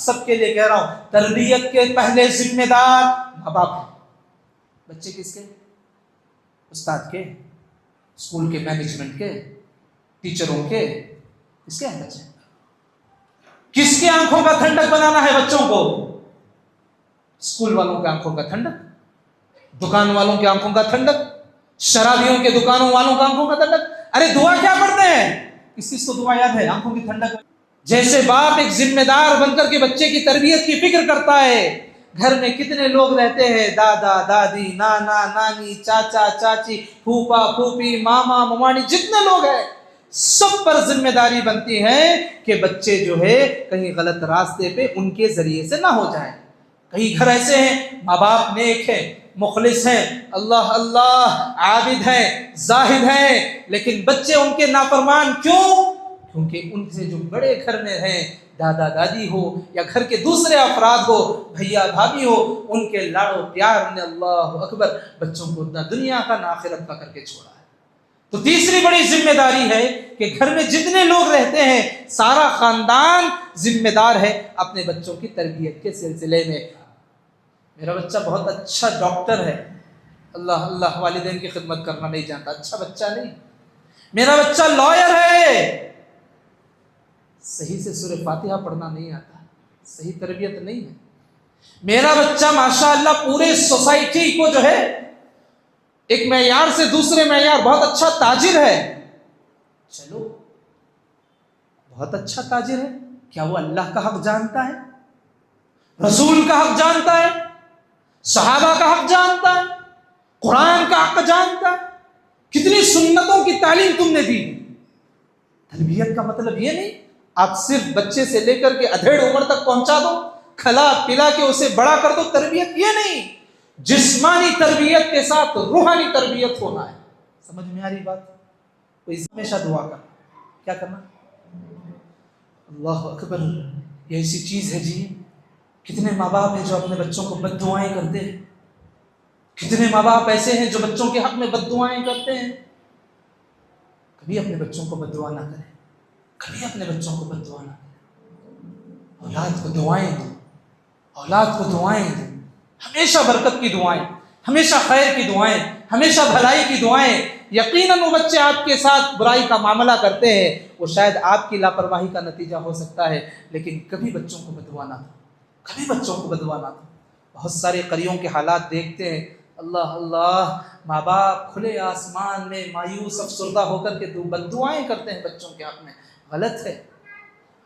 سب کے لیے کہہ رہا ہوں، تربیت کے پہلے ذمہ دار ماں باپ ہیں۔ بچے کس کے؟ استاد کے، اسکول کے مینجمنٹ کے، ٹیچروں کے، کس کے ہیں بچے؟ کس کی آنکھوں کا ٹھنڈک بنانا ہے بچوں کو؟ اسکول والوں کی آنکھوں کا ٹھنڈک، دکان والوں کی آنکھوں کا ٹھنڈک، شرابیوں کے دکانوں والوں کی آنکھوں کا ٹھنڈک۔ ارے دعا کیا پڑھتے ہیں؟ کس کو دعا یاد ہے؟ آنکھوں کی ٹھنڈک۔ جیسے باپ ایک ذمہ دار بن کر کے بچے کی تربیت کی فکر کرتا ہے، گھر میں کتنے لوگ رہتے ہیں، دادا دادی، نانا نانی، چاچا چاچی، پھوپا پھوپھی، ماما ممانی، جتنے لوگ ہیں سب پر ذمہ داری بنتی ہے کہ بچے جو ہے کہیں غلط راستے پہ ان کے ذریعے سے نہ ہو جائیں۔ کئی گھر ایسے ہیں ماں باپ نیک ہیں، مخلص ہیں، اللہ اللہ عابد ہیں، زاہد ہیں، لیکن بچے ان کے نافرمان کیوں؟ کیونکہ ان سے جو بڑے گھر میں ہیں، دادا دادی ہو یا گھر کے دوسرے افراد ہو، بھیا بھابھی ہو، ان کے لاڑو پیار نے اللہ اکبر بچوں کو نہ دنیا کا نہ آخرت کا کر کے چھوڑا ہے۔ تو تیسری بڑی ذمہ داری ہے کہ گھر میں جتنے لوگ رہتے ہیں سارا خاندان ذمہ دار ہے اپنے بچوں کی تربیت کے سلسلے میں۔ میرا بچہ بہت اچھا ڈاکٹر ہے، اللہ اللہ والدین کی خدمت کرنا نہیں جانتا، اچھا بچہ نہیں۔ میرا بچہ لائر ہے، صحیح سے سورہ فاتحہ پڑھنا نہیں آتا، صحیح تربیت نہیں ہے۔ میرا بچہ ماشاءاللہ پورے سوسائٹی کو جو ہے ایک معیار سے دوسرے معیار بہت اچھا تاجر ہے۔ چلو بہت اچھا تاجر ہے، کیا وہ اللہ کا حق جانتا ہے؟ رسول کا حق جانتا ہے؟ صحابہ کا حق جانتا ہے؟ قرآن کا حق جانتا ہے؟ کتنی سنتوں کی تعلیم تم نے دی؟ تربیت کا مطلب یہ نہیں آپ صرف بچے سے لے کر کے ادھیڑ عمر تک پہنچا دو، کھلا پلا کے اسے بڑا کر دو، تربیت یہ نہیں۔ جسمانی تربیت کے ساتھ روحانی تربیت ہونا ہے۔ سمجھ میں آ رہی بات؟ کوئی ہمیشہ دعا کر، کیا کرنا؟ اللہ اکبر، یہ ایسی چیز ہے جی، کتنے ماں باپ ہیں جو اپنے بچوں کو بد دعائیں کرتے ہیں، کتنے ماں باپ ایسے ہیں جو بچوں کے حق میں بد دعائیں کرتے ہیں۔ کبھی اپنے بچوں کو بد دعا نہ کریں، کبھی اپنے بچوں کو بد دعا نہ کریں۔ اولاد کو دعائیں دو، اولاد کو دعائیں دو، ہمیشہ برکت کی دعائیں، ہمیشہ خیر کی دعائیں، ہمیشہ بھلائی کی دعائیں۔ یقیناً وہ بچے آپ کے ساتھ برائی کا معاملہ کرتے ہیں، وہ شاید آپ کی لاپرواہی کا نتیجہ ہو سکتا ہے، لیکن کبھی بچوں کو بد دعا نہ دو، کبھی بچوں کو بد دعا نہ دو۔ بہت سارے قریوں کے حالات دیکھتے ہیں، اللہ اللہ، ماں باپ کھلے آسمان میں مایوس افسردہ ہو کر کے بد دعائیں کرتے ہیں بچوں کے حق میں۔ غلط ہے،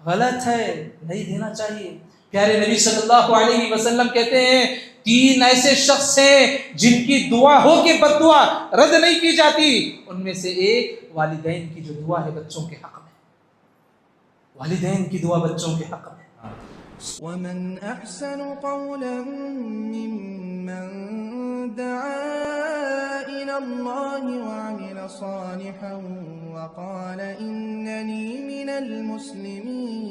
غلط ہے، نہیں دینا چاہیے۔ پیارے نبی صلی اللہ علیہ وسلم کہتے ہیں 3 ایسے شخص ہیں جن کی دعا ہو کے بد دعا رد نہیں کی جاتی، ان میں سے ایک والدین کی جو دعا ہے بچوں کے حق میں، والدین کی دعا بچوں کے حق میں۔ ومن أحسن قولا ممن دعا إلى الله وعمل صالحا وقال إنني من المسلمين۔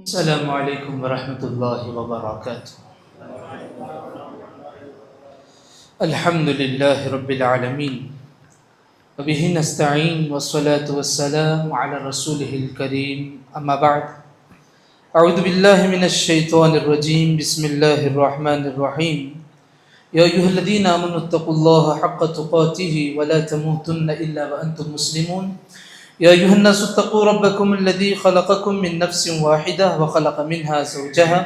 السلام علیکم ورحمۃ اللہ وبرکاتہ۔ الحمد للہ رب العالمین، وبہ نستعین، والصلاة والسلام علی رسولہ الکریم، اما بعد، اعوذ باللہ من الشیطان الرجیم، بسم اللہ الرحمن الرحیم۔ یا ایھا الذین آمنوا اتقوا اللہ حق تقاتہ ولا تموتن الا وانتم مسلمون۔ یا ایھا الناس اتقوا ربکم الذی خلقکم من نفس واحدہ وخلق منها زوجها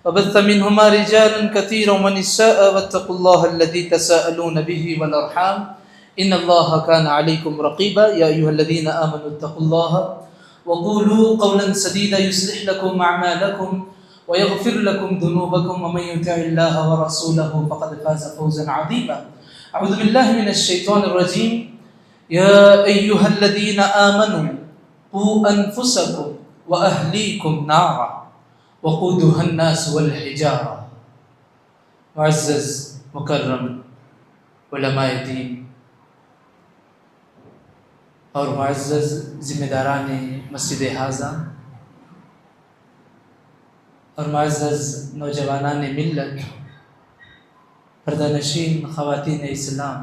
وبث منهما رجالا كثيرا ونساء واتقوا الله الذي تساءلون به والارحام ان الله كان عليكم رقيبا۔ یا ایھا الذین آمنوا اتقوا الله وقولوا قولا سديدا يصلح لكم اعمالكم ويغفر لكم ذنوبكم ومن يطع الله ورسوله فقد فاز فوزا عظيما۔ اعوذ بالله من الشيطان الرجيم۔ يا ايها الذين آمنوا قوا انفسكم واهليكم نارا وقودها الناس والحجارہ۔ معزز مکرم علماء دین اور معزز ذمہ داران مسجد حاضہ اور معزز نوجوانان ملت، پردہ نشین خواتین اسلام،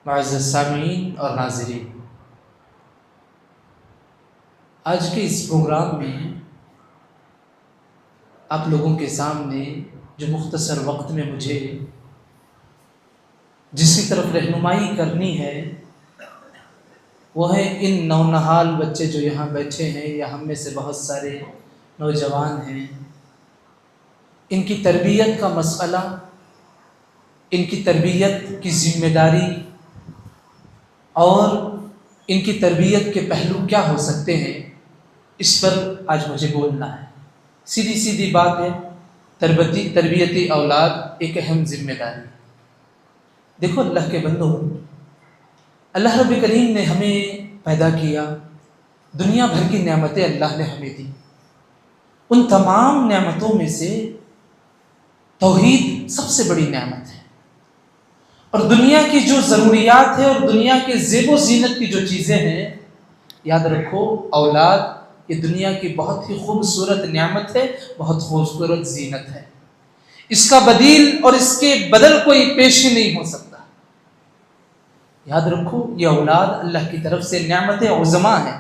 معزز سامعین اور ناظرین، آج کے اس پروگرام میں آپ لوگوں کے سامنے جو مختصر وقت میں مجھے جس کی طرف رہنمائی کرنی ہے وہ ہے ان نونہال بچے جو یہاں بیٹھے ہیں یا ہم میں سے بہت سارے نوجوان ہیں، ان کی تربیت کا مسئلہ، ان کی تربیت کی ذمہ داری اور ان کی تربیت کے پہلو کیا ہو سکتے ہیں، اس پر آج مجھے بولنا ہے۔ سیدھی سیدھی بات ہے، تربیتی اولاد ایک اہم ذمہ داری۔ دیکھو اللہ کے بندو، اللہ رب کریم نے ہمیں پیدا کیا، دنیا بھر کی نعمتیں اللہ نے ہمیں دی، ان تمام نعمتوں میں سے توحید سب سے بڑی نعمت ہے، اور دنیا کی جو ضروریات ہے اور دنیا کے زیب و زینت کی جو چیزیں ہیں، یاد رکھو اولاد یہ دنیا کی بہت ہی خوبصورت نعمت ہے، بہت خوبصورت زینت ہے، اس کا بدیل اور اس کے بدل کوئی پیش ہی نہیں ہو سکتا۔ یاد رکھو یہ اولاد اللہ کی طرف سے نعمت عظمیٰ ہے۔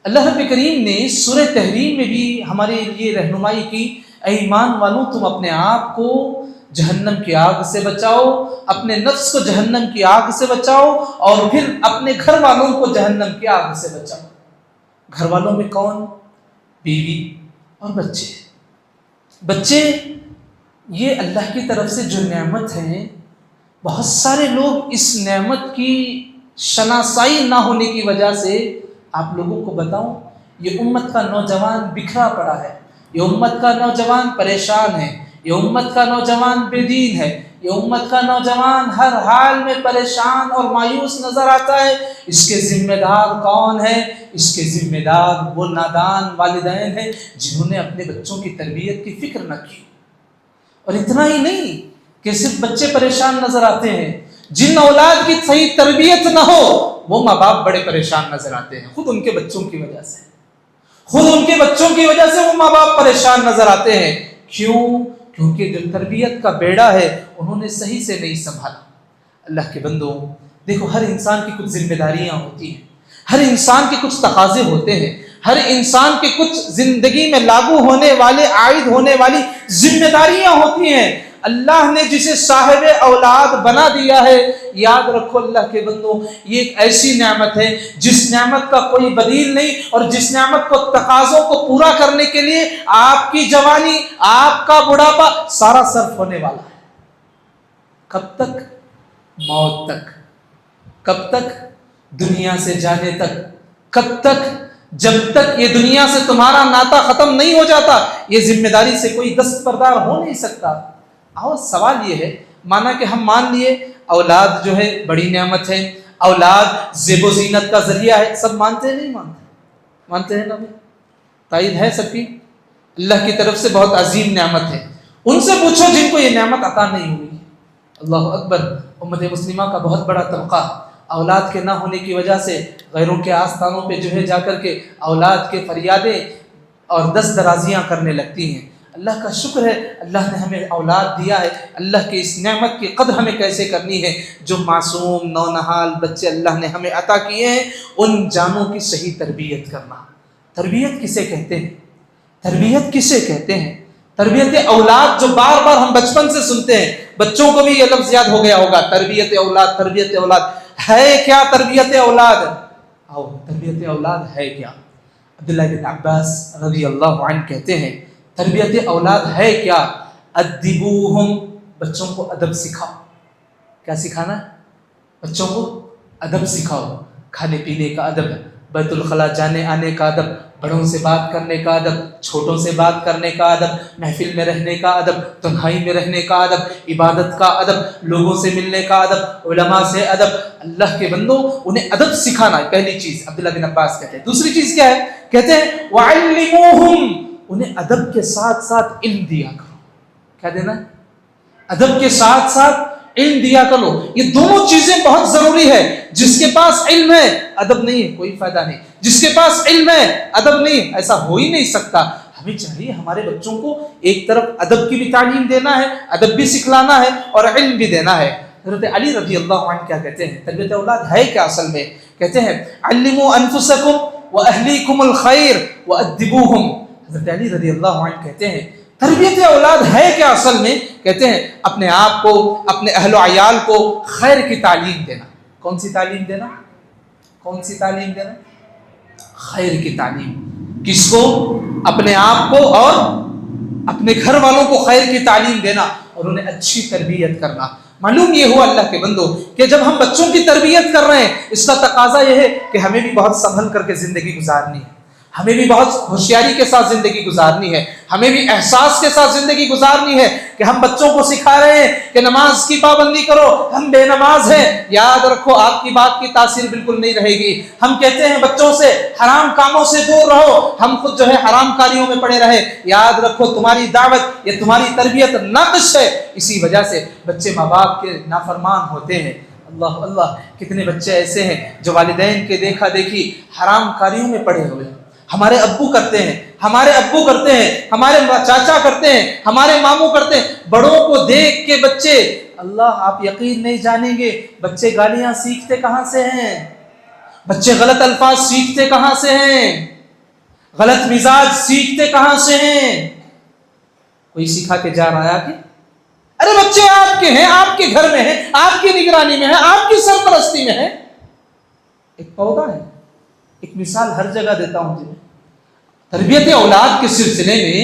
اللہ رب کریم نے سورہ تحریم میں بھی ہمارے لیے رہنمائی کی، اے ایمان والوں تم اپنے آپ کو جہنم کی آگ سے بچاؤ، اپنے نفس کو جہنم کی آگ سے بچاؤ، اور پھر اپنے گھر والوں کو جہنم کی آگ سے بچاؤ۔ گھر والوں میں کون؟ بیوی اور بچے۔ بچے یہ اللہ کی طرف سے جو نعمت ہے، بہت سارے لوگ اس نعمت کی شناسائی نہ ہونے کی وجہ سے، آپ لوگوں کو بتاؤں، یہ امت کا نوجوان بکھرا پڑا ہے، یہ امت کا نوجوان پریشان ہے، یہ امت کا نوجوان بے دین ہے، یہ امت کا نوجوان ہر حال میں پریشان اور مایوس نظر آتا ہے۔ اس کے ذمہ دار کون ہے؟ اس کے ذمہ دار وہ نادان والدین ہیں جنہوں نے اپنے بچوں کی تربیت کی فکر نہ کی۔ اور اتنا ہی نہیں کہ صرف بچے پریشان نظر آتے ہیں، جن اولاد کی صحیح تربیت نہ ہو وہ ماں باپ بڑے پریشان نظر آتے ہیں، خود ان کے بچوں کی وجہ سے، خود ان کے بچوں کی وجہ سے وہ ماں باپ پریشان نظر آتے ہیں۔ کیوں؟ کیونکہ جو تربیت کا بیڑا ہے انہوں نے صحیح سے نہیں سنبھالا۔ اللہ کے بندو دیکھو، ہر انسان کی کچھ ذمہ داریاں ہوتی ہیں، ہر انسان کے کچھ تقاضے ہوتے ہیں، ہر انسان کے کچھ زندگی میں لاگو ہونے والے، عائد ہونے والی ذمہ داریاں ہوتی ہیں۔ اللہ نے جسے صاحب اولاد بنا دیا ہے، یاد رکھو اللہ کے بندو، یہ ایک ایسی نعمت ہے جس نعمت کا کوئی بدیل نہیں، اور جس نعمت کو تقاضوں کو پورا کرنے کے لیے آپ کی جوانی، آپ کا بڑھاپا سارا صرف ہونے والا ہے۔ کب تک؟ موت تک۔ کب تک؟ دنیا سے جانے تک۔ کب تک؟ جب تک یہ دنیا سے تمہارا ناطہ ختم نہیں ہو جاتا، یہ ذمہ داری سے کوئی دستبردار ہو نہیں سکتا۔ اور سوال یہ ہے، مانا کہ ہم مان لیے اولاد جو ہے بڑی نعمت ہے، اولاد زیب و زینت کا ذریعہ ہے، سب مانتے ہیں نہیں مانتے؟ مانتے ہیں نا؟ تائید ہے سب کی؟ اللہ کی طرف سے بہت عظیم نعمت ہے۔ ان سے پوچھو جن کو یہ نعمت عطا نہیں ہوئی۔ اللہ اکبر، امت مسلمہ کا بہت بڑا طبقہ اولاد کے نہ ہونے کی وجہ سے غیروں کے آستانوں پہ جو ہے جا کر کے اولاد کے فریادیں اور دست درازیاں کرنے لگتی ہیں۔ اللہ کا شکر ہے، اللہ نے ہمیں اولاد دیا ہے۔ اللہ کی اس نعمت کی قدر ہمیں کیسے کرنی ہے؟ جو معصوم نونہال بچے اللہ نے ہمیں عطا کیے ہیں، ان جانوں کی صحیح تربیت کرنا۔ تربیت کسے کہتے ہیں؟ تربیت کسے کہتے ہیں؟ تربیت اولاد جو بار بار ہم بچپن سے سنتے ہیں، بچوں کو بھی یہ لفظ یاد ہو گیا ہوگا، تربیت اولاد، تربیت اولاد۔ ہے کیا تربیت اولاد؟ آؤ، تربیت اولاد ہے کیا؟ عبداللہ بن عباس رضی اللہ عنہ کہتے ہیں تربیت اولاد ہے کیا؟ ادبوہم، بچوں کو ادب سکھاؤ۔ کیا سکھانا ہے؟ بچوں کو ادب سکھاؤ، کھانے پینے کا ادب، بیت الخلاء جانے آنے کا ادب، بڑوں سے بات کرنے کا ادب، چھوٹوں سے بات کرنے کا ادب، محفل میں رہنے کا ادب، تنہائی میں رہنے کا ادب، عبادت کا ادب، لوگوں سے ملنے کا ادب، علماء سے ادب۔ اللہ کے بندوں، انہیں ادب سکھانا ہے پہلی چیز، عبداللہ بن عباس کہتے ہیں۔ دوسری چیز کیا ہے؟ کہتے ہیں وَعَلِّمُوهُمْ، انہیں ادب کے ساتھ ساتھ علم دیا کرو۔ کیا دینا؟ ادب کے ساتھ ساتھ علم دیا کرو۔ یہ دونوں چیزیں بہت ضروری ہے۔ جس کے پاس علم ہے ادب نہیں ہے، کوئی فائدہ نہیں۔ جس کے پاس علم ہے ادب نہیں، ایسا ہو ہی نہیں سکتا۔ ہمیں چاہیے ہمارے بچوں کو ایک طرف ادب کی بھی تعلیم دینا ہے، ادب بھی سکھلانا ہے، اور علم بھی دینا ہے۔ حضرت علی رضی اللہ عنہ کیا کہتے ہیں؟ تربیت اولاد ہے کیا اصل میں؟ کہتے ہیں علموا انفسکم وأهليكم الخير وأدبوهم. حضرت علی رضی اللہ عنہ کہتے ہیں تربیت اولاد ہے کیا اصل میں؟ کہتے ہیں اپنے آپ کو، اپنے اہل و عیال کو خیر کی تعلیم دینا. کون سی تعلیم دینا؟ کون سی تعلیم دینا؟ خیر کی تعلیم. کس کو؟ اپنے آپ کو اور اپنے گھر والوں کو خیر کی تعلیم دینا اور انہیں اچھی تربیت کرنا. معلوم یہ ہوا اللہ کے بندو کہ جب ہم بچوں کی تربیت کر رہے ہیں اس کا تقاضا یہ ہے کہ ہمیں بھی بہت سنبھل کر کے زندگی گزارنی ہے، ہمیں بھی بہت ہوشیاری کے ساتھ زندگی گزارنی ہے، ہمیں بھی احساس کے ساتھ زندگی گزارنی ہے کہ ہم بچوں کو سکھا رہے ہیں کہ نماز کی پابندی کرو، ہم بے نماز ہیں، یاد رکھو آپ کی بات کی تاثیر بالکل نہیں رہے گی. ہم کہتے ہیں بچوں سے حرام کاموں سے دور رہو، ہم خود جو ہے حرام کاریوں میں پڑے رہے، یاد رکھو تمہاری دعوت یا تمہاری تربیت ناقص ہے. اسی وجہ سے بچے ماں باپ کے نافرمان ہوتے ہیں. اللہ اللہ، کتنے بچے ایسے ہیں جو والدین کے دیکھا دیکھی حرام کاریوں میں پڑے ہوئے ہیں. ہمارے ابو کرتے ہیں، ہمارے ابو کرتے ہیں، ہمارے چاچا کرتے ہیں، ہمارے ماموں کرتے ہیں. بڑوں کو دیکھ کے بچے، اللہ آپ یقین نہیں جانیں گے بچے گالیاں سیکھتے کہاں سے ہیں، بچے غلط الفاظ سیکھتے کہاں سے ہیں، غلط مزاج سیکھتے کہاں سے ہیں. کوئی سکھا کے جا رہا ہے کہ ارے بچے آپ کے ہیں، آپ کے گھر میں ہیں، آپ کی نگرانی میں ہیں، آپ کی سرپرستی میں ہیں. ایک پودا ہے، ایک مثال ہر جگہ دیتا ہوں جی. تربیت اولاد کے سلسلے میں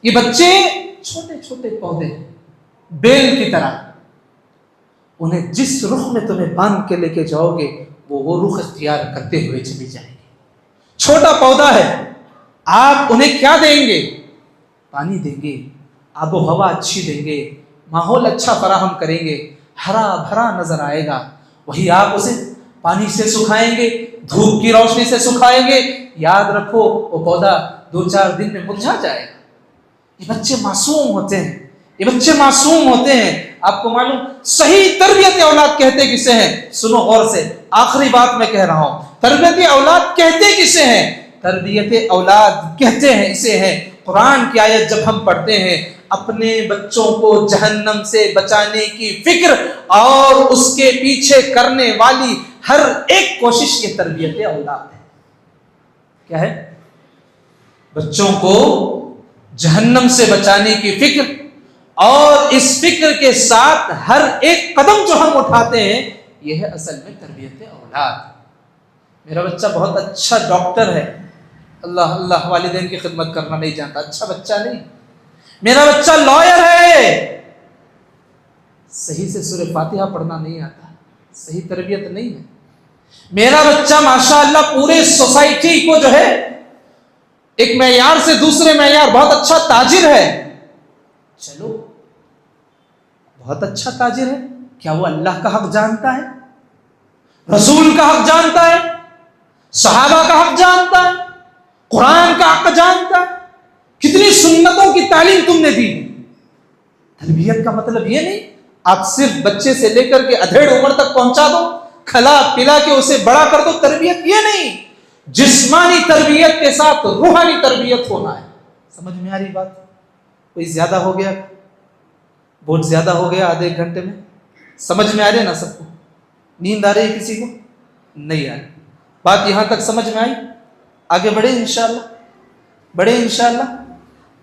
یہ بچے چھوٹے چھوٹے پودے بیل کی طرح، انہیں جس رخ میں تمہیں باندھ کے لے کے جاؤ گے وہ رخ اختیار کرتے ہوئے چلی جائیں گے. چھوٹا پودا ہے، آپ انہیں کیا دیں گے؟ پانی دیں گے، آب و ہوا اچھی دیں گے، ماحول اچھا فراہم کریں گے، ہرا بھرا نظر آئے گا. وہی آپ اسے پانی سے سکھائیں گے، دھوپ کی روشنی سے سکھائیں گے، یاد رکھو وہ پودا 2-4 دن میں مرجھا جائے گا. یہ بچے معصوم ہوتے ہیں، یہ بچے معصوم ہوتے ہیں. آپ کو معلوم صحیح تربیت اولاد کہتے کسے ہیں؟ سنو غور سے، آخری بات میں کہہ رہا ہوں. تربیت اولاد کہتے کسے ہیں؟ تربیت اولاد کہتے ہیں اسے ہیں قرآن کی آیت جب ہم پڑھتے ہیں اپنے بچوں کو جہنم سے بچانے کی فکر اور اس کے پیچھے کرنے والی ہر ایک کوشش یہ تربیت اولاد ہے. کیا ہے؟ بچوں کو جہنم سے بچانے کی فکر اور اس فکر کے ساتھ ہر ایک قدم جو ہم اٹھاتے ہیں یہ ہے اصل میں تربیت اولاد. میرا بچہ بہت اچھا ڈاکٹر ہے، اللہ اللہ والدین کی خدمت کرنا نہیں جانتا، اچھا بچہ نہیں. میرا بچہ لائر ہے، صحیح سے سورہ فاتحہ پڑھنا نہیں آتا، صحیح تربیت نہیں ہے. میرا بچہ ماشاءاللہ پورے سوسائٹی کو جو ہے ایک معیار سے دوسرے معیار بہت اچھا تاجر ہے. چلو بہت اچھا تاجر ہے، کیا وہ اللہ کا حق جانتا ہے، رسول کا حق جانتا ہے، صحابہ کا حق جانتا ہے، قرآن کا حق جانتا ہے؟ کتنی سنتوں کی تعلیم تم نے دی. تربیت کا مطلب یہ نہیں آپ صرف بچے سے لے کر کے ادھیڑ عمر تک پہنچا دو، کھلا پلا کے اسے بڑا کر دو. تربیت یہ نہیں، جسمانی تربیت کے ساتھ روحانی تربیت ہونا ہے. سمجھ میں آ رہی بات؟ کوئی زیادہ ہو گیا، بہت زیادہ ہو گیا آدھے ایک گھنٹے میں؟ سمجھ میں آ رہی ہے نا سب کو؟ نیند آ رہی ہے کسی کو؟ نہیں آ رہی. بات یہاں تک سمجھ میں آئی؟ آگے بڑھے انشاءاللہ، بڑھے انشاءاللہ.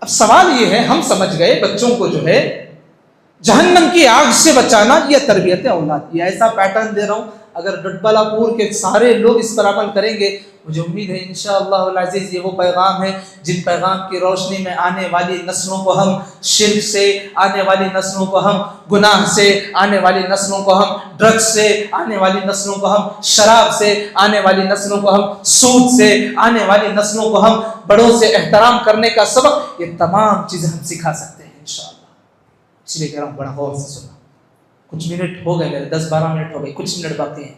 اب سوال یہ ہے، ہم سمجھ گئے بچوں کو جو ہے جہنم کی آگ سے بچانا یہ تربیت اولاد. یہ ایسا پیٹرن دے رہا ہوں، اگر ڈڈبالا پور کے سارے لوگ اس پر عمل کریں گے مجھے امید ہے انشاءاللہ العزیز یہ وہ پیغام ہے جن پیغام کی روشنی میں آنے والی نسلوں کو ہم شرک سے، آنے والی نسلوں کو ہم گناہ سے، آنے والی نسلوں کو ہم ڈرگز سے، آنے والی نسلوں کو ہم شراب سے، آنے والی نسلوں کو ہم سود سے، آنے والی نسلوں کو ہم بڑوں سے احترام کرنے کا سبق، یہ تمام چیزیں ہم سکھا سکتے ہیں انشاءاللہ. اس لیے کہہ رہا ہوں بڑا غور سے سننا. کچھ منٹ ہو گئے میرے، 10-12 منٹ ہو گئے، کچھ منٹ باقی ہیں.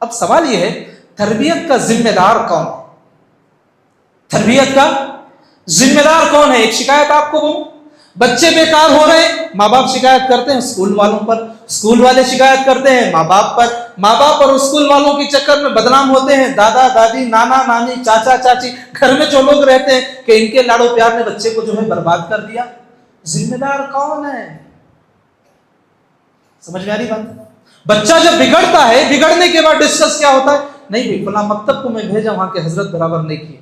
اب سوال یہ ہے تربیت کا ذمہ دار کون ہے؟ تربیت کا ذمہ دار کون ہے؟ ایک شکایت آپ کو بولوں، بچے بیکار ہو رہے ہیں، ماں باپ شکایت کرتے ہیں اسکول والوں پر، اسکول والے شکایت کرتے ہیں ماں باپ پر، ماں باپ اور اسکول والوں کے چکر میں بدنام ہوتے ہیں دادا دادی، نانا نانی، چاچا چاچی، گھر میں جو لوگ رہتے ہیں کہ ان کے لاڑو پیار نے بچے کو جو ہے برباد کر دیا. ذمہ دار کون ہے؟ سمجھ میں آ رہی بات؟ بچہ جب بگڑتا ہے، بگڑنے کے بعد ڈسکس کیا ہوتا ہے؟ نہیں بھی فلاں مکتب کو میں بھیجا وہاں کے حضرت برابر نہیں کیے,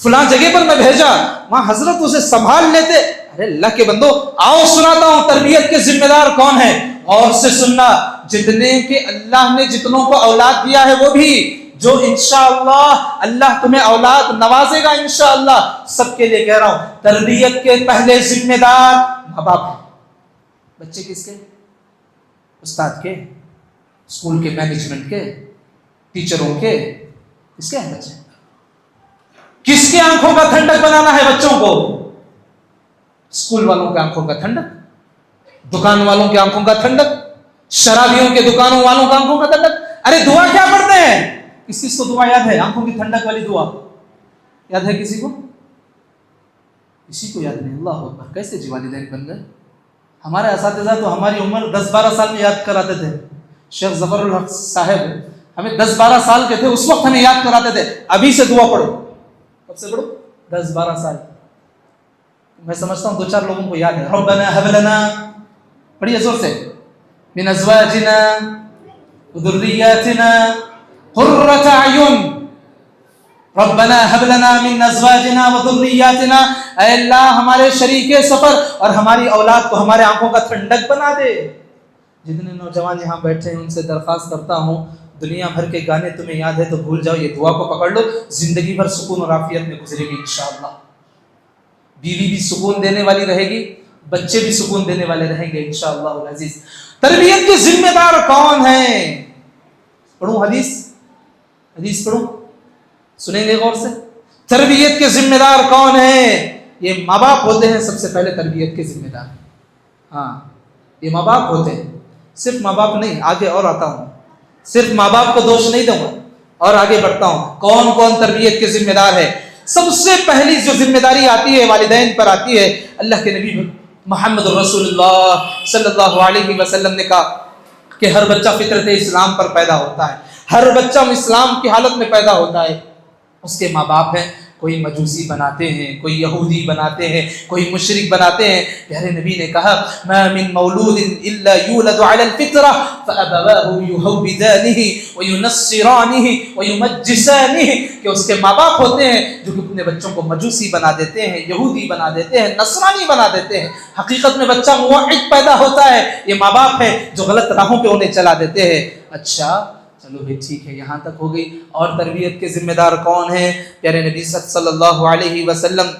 فلاں جگہ پر میں بھیجا وہاں حضرت اسے سنبھال لیتے. ارے اللہ کے بندو آؤ سناتا ہوں تربیت کے ذمہ دار کون ہیں, اور سے سننا. جتنے کہ اللہ نے جتنوں کو اولاد دیا ہے وہ بھی, جو انشاءاللہ اللہ تمہیں اولاد نوازے گا انشاءاللہ, سب کے لیے کہہ رہا ہوں تربیت کے پہلے ذمہ دار ماں باپ ہیں. بچے کس کے؟ استاد کے, اسکول کے مینجمنٹ کے, ٹیچروں کے, کس کے ہیں بچے؟ کس کے آنکھوں کا ٹھنڈک بنانا ہے بچوں کو؟ اسکول والوں کے آنکھوں کا ٹھنڈک, دکان والوں کے آنکھوں کا ٹھنڈک, شرابیوں کے دکانوں والوں کے آنکھوں کا ٹھنڈک. ارے دعا کیا پڑھتے ہیں؟ کس کس کو دعا یاد ہے؟ آنکھوں کی ٹھنڈک والی دعا یاد ہے کسی کو؟ کسی کو یاد نہیں. اللہ اکبر, کیسے جی والدین بن گئے. ہمارے اساتذہ تو ہماری عمر 10-12 سال میں یاد کراتے تھے. شیخ ظفر الحق صاحب ہمیں 10-12 سال کے تھے اس وقت ہمیں یاد کراتے تھے ابھی سے دعا پڑھو. کب سے پڑھو؟ 10-12 سال. میں سمجھتا ہوں 2-4 لوگوں کو یاد ہے. ربنا هب لنا, پڑھیے زور سے, من ازواجنا وذرياتنا قرة اعین. ربنا هب لنا من ازواجنا وذرياتنا, اے اللہ ہمارے شریک سفر اور ہماری اولاد کو ہمارے آنکھوں کا ٹھنڈک بنا دے. جتنے نوجوان یہاں بیٹھے ہیں ان سے درخواست کرتا ہوں دنیا بھر کے گانے تمہیں یاد ہے تو بھول جاؤ, یہ دعا کو پکڑ لو, زندگی بھر سکون اور عافیت میں گزرے گی انشاءاللہ. بیوی بھی سکون دینے والی رہے گی, بچے بھی سکون دینے والے رہیں گے انشاءاللہ العزیز. تربیت کے ذمہ دار کون ہیں؟ پڑھوں حدیث, حدیث پڑھوں, سنیں گے غور سے. تربیت کے ذمہ دار کون ہیں؟ یہ ماں باپ ہوتے ہیں سب سے پہلے تربیت کے ذمہ دار. ہاں یہ ماں باپ ہوتے ہیں. صرف ماں باپ نہیں, آگے اور آتا ہوں, صرف ماں باپ کو دوش نہیں دوں گا اور آگے بڑھتا ہوں. کون کون تربیت کے ذمہ دار ہے؟ سب سے پہلی جو ذمہ داری آتی ہے والدین پر آتی ہے. اللہ کے نبی محمد رسول اللہ صلی اللہ علیہ وسلم نے کہا کہ ہر بچہ فطرت اسلام پر پیدا ہوتا ہے, ہر بچہ اسلام کی حالت میں پیدا ہوتا ہے. اس کے ماں باپ ہیں, کوئی مجوسی بناتے ہیں, کوئی یہودی بناتے ہیں, کوئی مشرک بناتے ہیں. پیارے نبی نے کہا ما من مولود الا یولد علی الفطرہ فابواہ یہودانہ وینصرانہ ویمجسانہ, کہ اس کے ماں باپ ہوتے ہیں جو کہ اپنے بچوں کو مجوسی بنا دیتے ہیں, یہودی بنا دیتے ہیں, نصرانی بنا دیتے ہیں. حقیقت میں بچہ موحد پیدا ہوتا ہے, یہ ماں باپ ہے جو غلط راہوں پہ انہیں چلا دیتے ہیں. اچھا چلو بھی ٹھیک ہے, یہاں تک ہو گئی. اور تربیت کے ذمہ دار کون ہیں؟ پیارے نبی صلی اللہ علیہ وسلم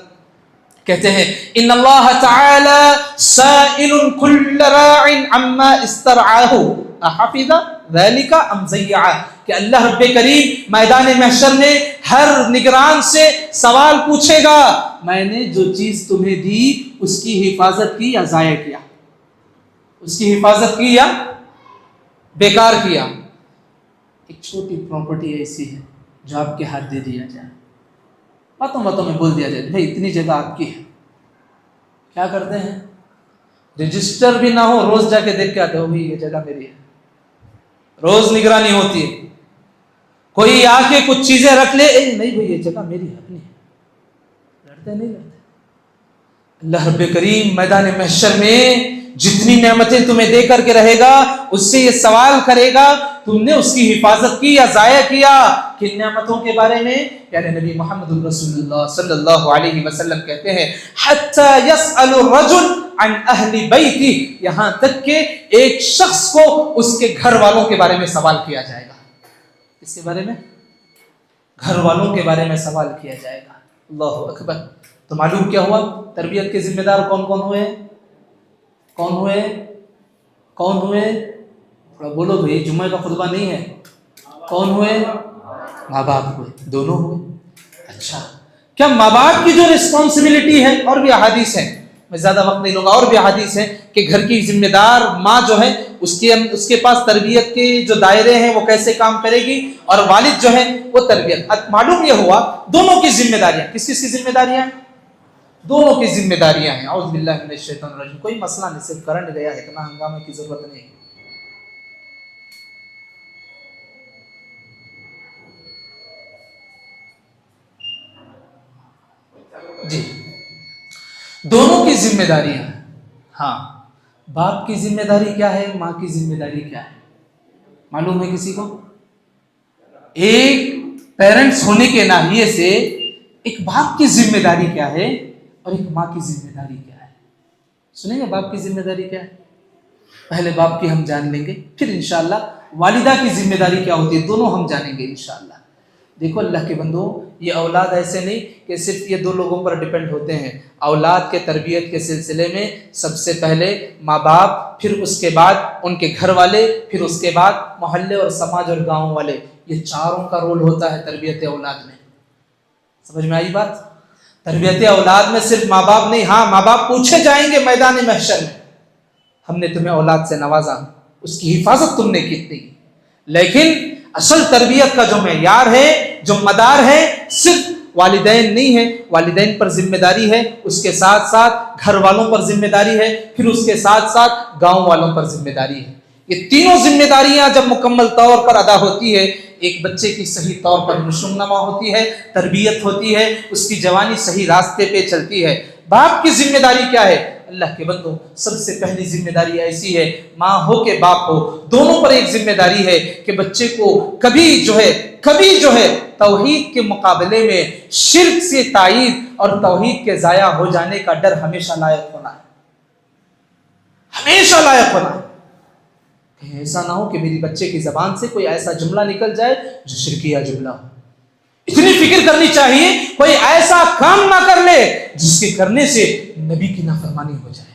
کہتے ہیں ان اللہ تعالی سائل کل راع عما استرعاہ احفظ ذلك ام ضیعہ, کہ اللہ رب کریم میدان محشر میں ہر نگران سے سوال پوچھے گا میں نے جو چیز تمہیں دی اس کی حفاظت کی یا ضائع کیا, اس کی حفاظت کی یا بیکار کیا. ایک چھوٹی پراپرٹی ایسی ہے جو آپ کے ہاتھ دے دیا جائے, باتوں باتوں میں بول دیا جائے بھائی اتنی جگہ آپ کی ہے, کیا کرتے ہیں؟ رجسٹر بھی نہ ہو, روز جا کے دیکھ کے آتے ہو بھائی یہ جگہ میری ہے, روز نگرانی ہوتی ہے. کوئی آ کے کچھ چیزیں رکھ لے, نہیں بھائی یہ جگہ میری ہے, اپنی ہے. لڑتے نہیں لڑتے. اللہ رب کریم میدان محشر میں جتنی نعمتیں تمہیں دے کر کے رہے گا اس سے یہ سوال کرے گا تم نے اس کی حفاظت کی یا ضائع کیا. کن نعمتوں کے بارے میں؟ پیارے نبی محمد رسول اللہ صلی اللہ علیہ وسلم کہتے ہیں حتی یسأل الرجل عن اہل بیتی, یہاں تک کہ ایک شخص کو اس کے گھر والوں کے بارے میں سوال کیا جائے گا. اس کے بارے میں گھر والوں کے بارے میں سوال کیا جائے گا. اللہ اکبر. تو معلوم کیا ہوا تربیت کے ذمہ دار کون کون ہوئے؟ کون ہوئے؟ کون ہوئے؟ تھوڑا بولو بھائی, جمعہ کا خطبہ نہیں ہے. کون ہوئے؟ ماں باپ ہوئے, دونوں ہوئے. اچھا کیا ماں باپ کی جو رسپانسبلٹی ہے, اور بھی احادیث ہیں, میں زیادہ وقت نہیں لوں گا, اور بھی احادیث ہیں کہ گھر کی ذمہ دار ماں جو ہے اس کے پاس تربیت کے جو دائرے ہیں وہ کیسے کام کرے گی, اور والد جو ہے وہ تربیت. معلوم یہ ہوا دونوں کی ذمہ داریاں, کس کس کی ذمہ داریاں؟ دونوں کی ذمہ داریاں ہیں. اعوذ باللہ من الشیطان الرجیم. کوئی مسئلہ نہیں, صرف کرنٹ گیا ہے, اتنا ہنگامے کی ضرورت نہیں. جی دونوں کی ذمہ داریاں ہیں. ہاں باپ کی ذمہ داری کیا ہے, ماں کی ذمہ داری کیا ہے؟ معلوم ہے کسی کو؟ ایک پیرنٹس ہونے کے ناحیے سے ایک باپ کی ذمہ داری کیا ہے اور ایک ماں کی ذمہ داری کیا ہے. سنیں گے باپ کی ذمہ داری کیا ہے؟ پہلے باپ کی ہم جان لیں گے، پھر انشاءاللہ والدہ کی ذمہ داری کیا ہوتی ہے دونوں ہم جانیں گے انشاءاللہ. دیکھو اللہ کے بندو، یہ اولاد ایسے نہیں کہ صرف یہ دو لوگوں پر ڈیپینڈ ہوتے ہیں. اولاد کے تربیت کے سلسلے میں سب سے پہلے ماں باپ، پھر اس کے بعد ان کے گھر والے، پھر اس کے بعد محلے اور سماج اور گاؤں والے. یہ چاروں کا رول ہوتا ہے تربیت اولاد میں. سمجھ میں آئی بات؟ تربیت اولاد میں صرف ماں باپ نہیں، ہاں ماں باپ پوچھے جائیں گے میدان محشر میں، ہم نے تمہیں اولاد سے نوازا، اس کی حفاظت تم نے کتنی کی. لیکن اصل تربیت کا جو معیار ہے، جو مدار ہے، صرف والدین نہیں ہے. والدین پر ذمہ داری ہے، اس کے ساتھ ساتھ گھر والوں پر ذمہ داری ہے، پھر اس کے ساتھ ساتھ گاؤں والوں پر ذمہ داری ہے. یہ تینوں ذمہ داریاں جب مکمل طور پر ادا ہوتی ہے، ایک بچے کی صحیح طور پر نشوونما ہوتی ہے، تربیت ہوتی ہے، اس کی جوانی صحیح راستے پہ چلتی ہے. باپ کی ذمہ داری کیا ہے؟ اللہ کے بندو، سب سے پہلی ذمہ داری ایسی ہے، ماں ہو کہ باپ ہو، دونوں پر ایک ذمہ داری ہے کہ بچے کو کبھی جو ہے توحید کے مقابلے میں شرک سے تائید اور توحید کے ضائع ہو جانے کا ڈر ہمیشہ لائق ہونا ہے. ہمیشہ لائق ہونا ہے. کہیں ایسا نہ ہو کہ میری بچے کی زبان سے کوئی ایسا جملہ نکل جائے جو شرکیہ جملہ ہو. اتنی فکر کرنی چاہیے کوئی ایسا کام نہ کر لے جس کے کرنے سے نبی کی نافرمانی ہو جائے،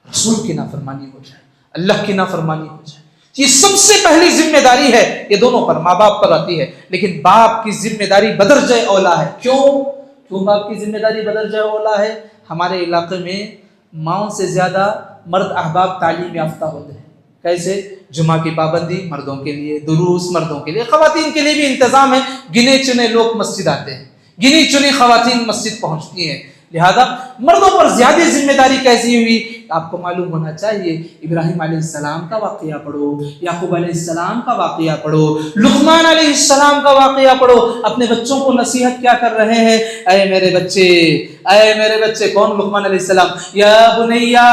رسول کی نافرمانی ہو جائے، اللہ کی نافرمانی ہو جائے. یہ سب سے پہلی ذمہ داری ہے، یہ دونوں پر، ماں باپ پر آتی ہے. لیکن باپ کی ذمہ داری بدرجہ اولا ہے. کیوں باپ کی ذمہ داری بدرجہ اولا ہے؟ ہمارے علاقے میں ماؤں سے زیادہ مرد احباب تعلیم یافتہ ہوتے ہیں. کیسے؟ جمعہ کی پابندی مردوں کے لیے، دروس مردوں کے لیے، خواتین کے لیے بھی انتظام ہے. گنے چنے لوگ مسجد آتے ہیں، گنی چنی خواتین مسجد پہنچتی ہیں. لہذا مردوں پر زیادہ ذمہ داری کیسی ہوئی؟ آپ کو معلوم ہونا چاہیے. ابراہیم علیہ السلام کا واقعہ پڑھو، یعقوب علیہ السلام کا واقعہ پڑھو، لقمان علیہ السلام کا واقعہ پڑھو. اپنے بچوں کو نصیحت کیا کر رہے ہیں؟ اے میرے بچے. کون؟ لقمان علیہ السلام. یا بنیا،